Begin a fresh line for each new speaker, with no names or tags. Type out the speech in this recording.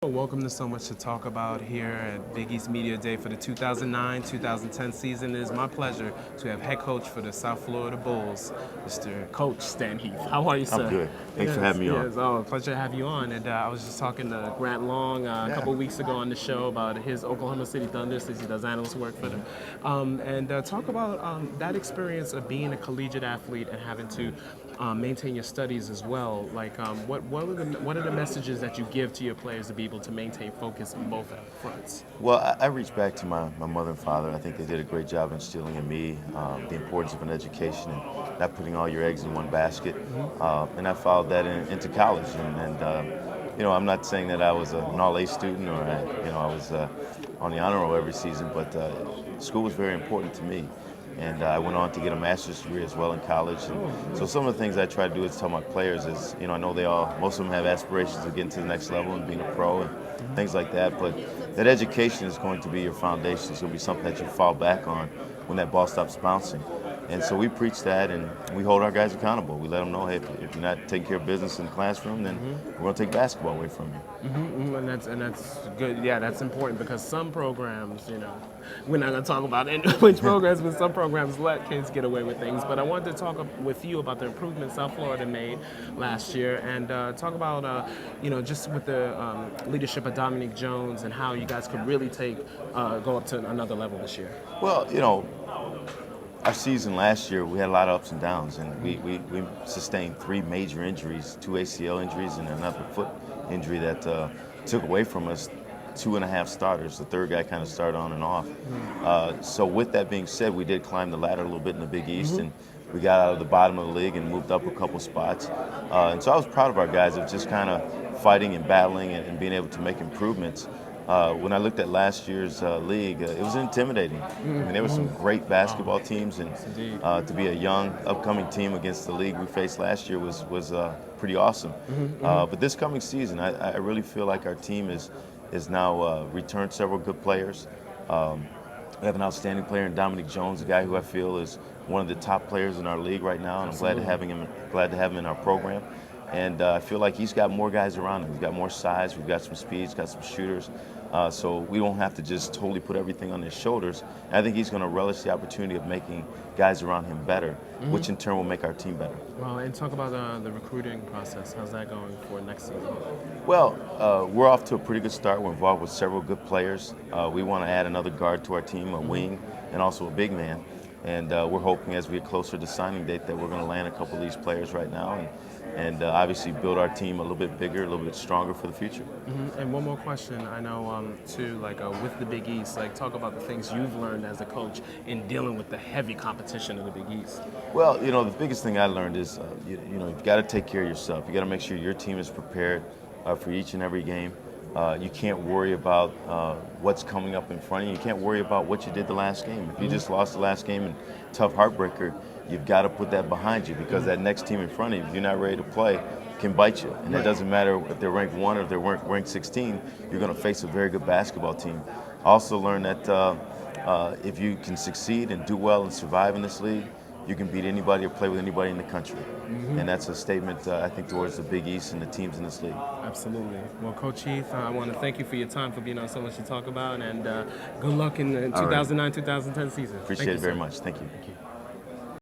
Welcome to So Much to Talk About here at Big East Media Day for the 2009-2010 season. It is my pleasure to have head coach for the South Florida Bulls, Mr. Coach Stan Heath. How are you, sir?
I'm good. Thanks for having me on.
Yes. Oh, pleasure to have you on. And I was just talking to Grant Long a couple of weeks ago on the show about his Oklahoma City Thunder, since he does analyst work for them. And talk about that experience of being a collegiate athlete and having to maintain your studies as well. Like, what are the messages that you give to your players to be able to maintain focus on both fronts?
Well, I reached back to my mother and father. I think they did a great job instilling in me the importance of an education and not putting all your eggs in one basket. And I followed that into college. I'm not saying that I was an all-A student or I was on the honor roll every season, but school was very important to me. And I went on to get a master's degree as well in college. And so some of the things I try to do is tell my players is, I know most of them have aspirations of getting to the next level and being a pro and things like that. But that education is going to be your foundation. It's going to be something that you fall back on when that ball stops bouncing. And so we preach that, and we hold our guys accountable. We let them know, hey, if you're not taking care of business in the classroom, then we're going to take basketball away from you.
And that's good. Yeah, that's important because some programs, we're not going to talk about which programs, but some programs let kids get away with things. But I wanted to talk with you about the improvements South Florida made last year, and talk about, just with the leadership of Dominic Jones and how you guys could really go up to another level this year.
Well, our season last year, we had a lot of ups and downs, and we sustained 3 major injuries, 2 ACL injuries and another foot injury that took away from us 2.5 starters. The third guy kind of started on and off. So with that being said, we did climb the ladder a little bit in the Big East, and we got out of the bottom of the league and moved up a couple spots. And so I was proud of our guys of just kind of fighting and battling and being able to make improvements. When I looked at last year's league, it was intimidating. I mean, there were some great basketball teams, and to be a young, upcoming team against the league we faced last year was pretty awesome. But this coming season, I really feel like our team is now returned several good players. We have an outstanding player in Dominic Jones, a guy who I feel is one of the top players in our league right now, and I'm glad to have him in our program. And I feel like he's got more guys around him. He's got more size. We've got some speed. He's got some shooters. So we don't have to just totally put everything on his shoulders. And I think he's going to relish the opportunity of making guys around him better, which in turn will make our team better.
Well, and talk about the recruiting process. How's that going for next season?
Well, we're off to a pretty good start. We're involved with several good players. We want to add another guard to our team, a wing, and also a big man. And we're hoping as we get closer to signing date that we're going to land a couple of these players right now and obviously build our team a little bit bigger, a little bit stronger for the future.
And one more question, I know too, with the Big East, talk about the things you've learned as a coach in dealing with the heavy competition of the Big East.
Well, the biggest thing I learned is, you've got to take care of yourself. You got to make sure your team is prepared for each and every game. You can't worry about what's coming up in front of you. You can't worry about what you did the last game. If you just lost the last game and tough heartbreaker, you've got to put that behind you because that next team in front of you, if you're not ready to play, can bite you. And it doesn't matter if they're ranked 1 or if they're ranked 16, you're going to face a very good basketball team. I also learned that if you can succeed and do well and survive in this league, you can beat anybody or play with anybody in the country. And that's a statement, I think, towards the Big East and the teams in this league.
Absolutely. Well, Coach Heath, I want to thank you for your time, for being on So Much to Talk About, and good luck in the 2009-2010 season.
Appreciate it very much. Thank you.